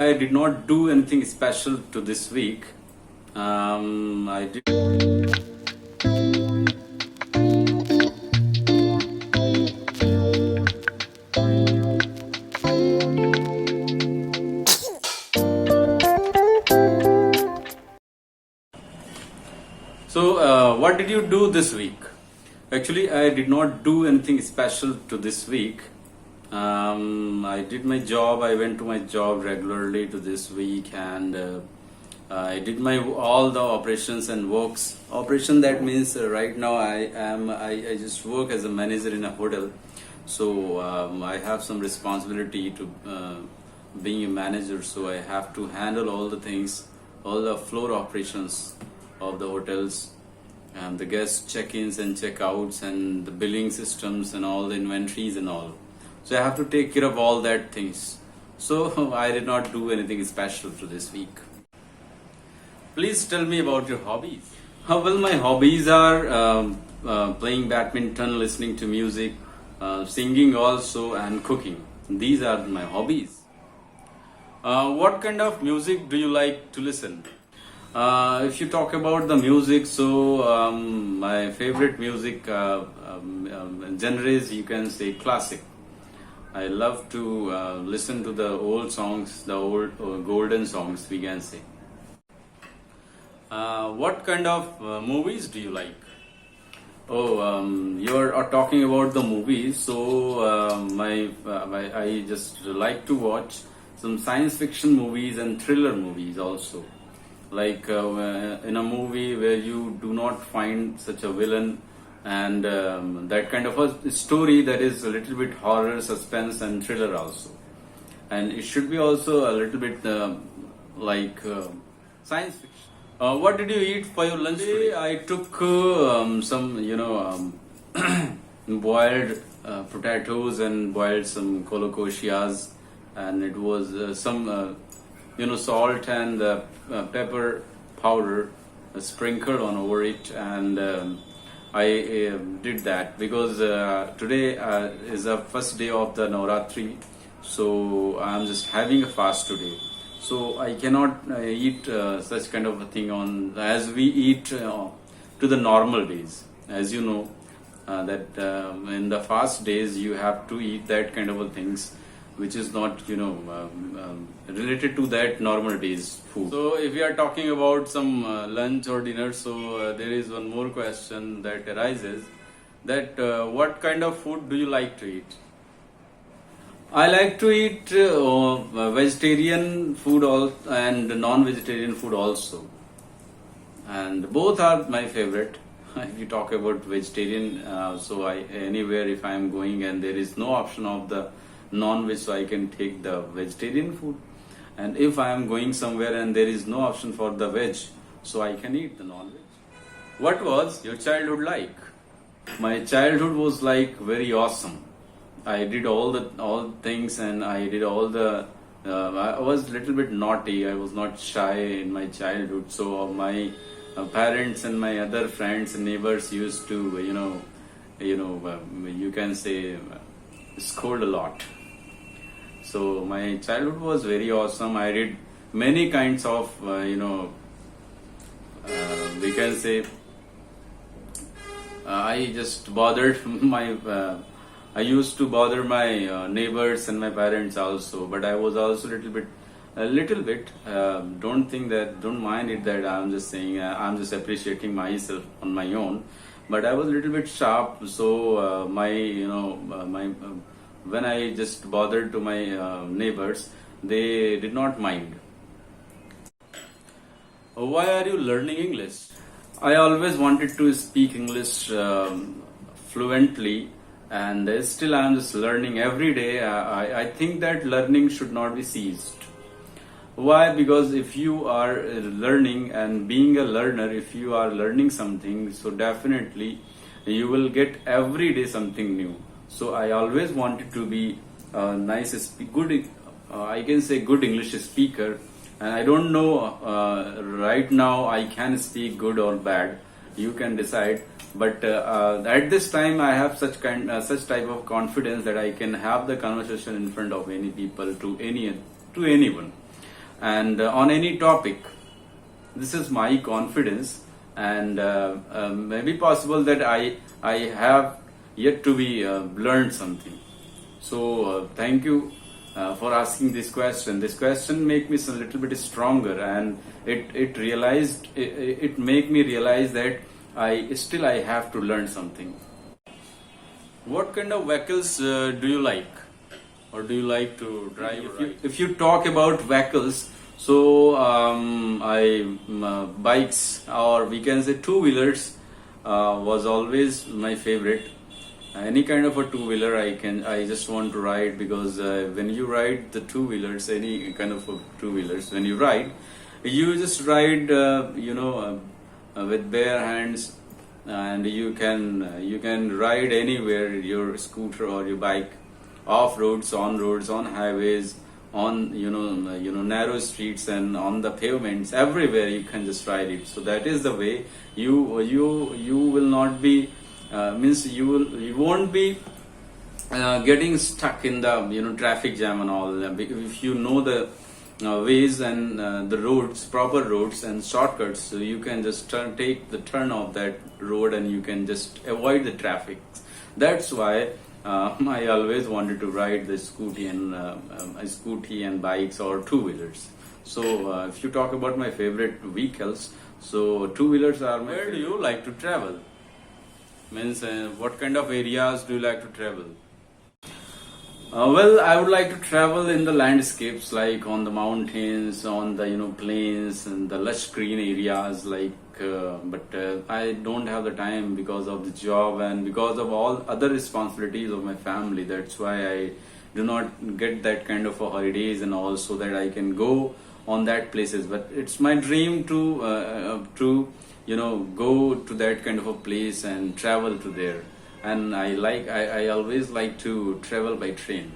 I did not do anything special to this week. I did. So, what did you do this week? Actually, I did not do anything special to this week. I did my job. I went to my job regularly to this week, and I did my all the operations and works. Operation, that means right now I just work as a manager in a hotel. So I have some responsibility to being a manager. So I have to handle all the things, all the floor operations of the hotels, and the guest check-ins and check-outs and the billing systems and all the inventories and all. So I have to take care of all that things. So I did not do anything special for this week. Please tell me about your hobbies. Well, my hobbies are playing badminton, listening to music, singing also, and cooking. These are my hobbies. What kind of music do you like to listen? If you talk about the music, so my favorite music genres, you can say classic. I love to listen to the old songs, the old golden songs, we can say. What kind of movies do you like? Oh, you are talking about the movies. So I just like to watch some science fiction movies and thriller movies also. Like in a movie where you do not find such a villain, and that kind of a story that is a little bit horror, suspense, and thriller also. And it should be also a little bit like science fiction. What did you eat for your lunch today? I took some, boiled potatoes and boiled some kolokoshias, and it was some, salt and pepper powder sprinkled on over it, and I did that because today is the first day of the Navratri, so I'm just having a fast today. So I cannot eat such kind of a thing on as we eat to the normal days. As you know, that in the fast days you have to eat that kind of a things, which is not related to that normal days food. So if we are talking about some lunch or dinner, so there is one more question that arises, that what kind of food do you like to eat? I like to eat vegetarian food and non-vegetarian food also, and both are my favorite. If you talk about vegetarian, so anywhere if I am going and there is no option of the non-veg, so I can take the vegetarian food. And if I am going somewhere and there is no option for the veg, so I can eat the non-veg. What was your childhood like? My childhood was like very awesome. I did all things, and I did all the. I was a little bit naughty. I was not shy in my childhood. So my parents and my other friends and neighbors used to, you can say, scold a lot. So my childhood was very awesome. I did many kinds of, we can say, I just bothered my. I used to bother my neighbors and my parents also, but I was also a little bit. Don't mind it that I'm just saying. I'm just appreciating myself on my own, but I was a little bit sharp. So when I just bothered to my neighbors, they did not mind. Why are you learning English? I always wanted to speak English fluently, and still I'm just learning every day. I think that learning should not be ceased. Why? Because if you are learning and being a learner, if you are learning something, so definitely you will get every day something new. So I always wanted to be a good, I can say good English speaker. And I don't know right now I can speak good or bad. You can decide. But at this time, I have such type of confidence that I can have the conversation in front of any people to anyone. and on any topic. This is my confidence, and maybe possible that I have yet to be learned something. So thank you for asking this question. This question make me a little bit stronger, and it make me realize that I have to learn something. What kind of vehicles do you like, or do you like to drive? If you talk about vehicles, so bikes, or we can say two-wheelers, was always my favorite. Any kind of a two-wheeler I just want to ride, because when you ride the two-wheelers, any kind of a two-wheelers, when you ride, you just ride with bare hands, and you can ride anywhere, your scooter or your bike, off roads, on highways, on narrow streets, and on the pavements, everywhere you can just ride it. So that is the way you will not be you won't be getting stuck in the traffic jam and all. If you know the ways and the roads, proper roads and shortcuts, so you can just take the turn of that road, and you can just avoid the traffic. That's why I always wanted to ride the scooty and bikes or two-wheelers. So if you talk about my favorite vehicles, so two-wheelers are my favorite. Where do you like to travel? Means what kind of areas do you like to travel? Well, I would like to travel in the landscapes, like on the mountains, on the plains, and the lush green areas. But I don't have the time because of the job and because of all other responsibilities of my family. That's why I do not get that kind of a holidays and all, so that I can go on that places. But it's my dream to go to that kind of a place and travel to there. And I always like to travel by train.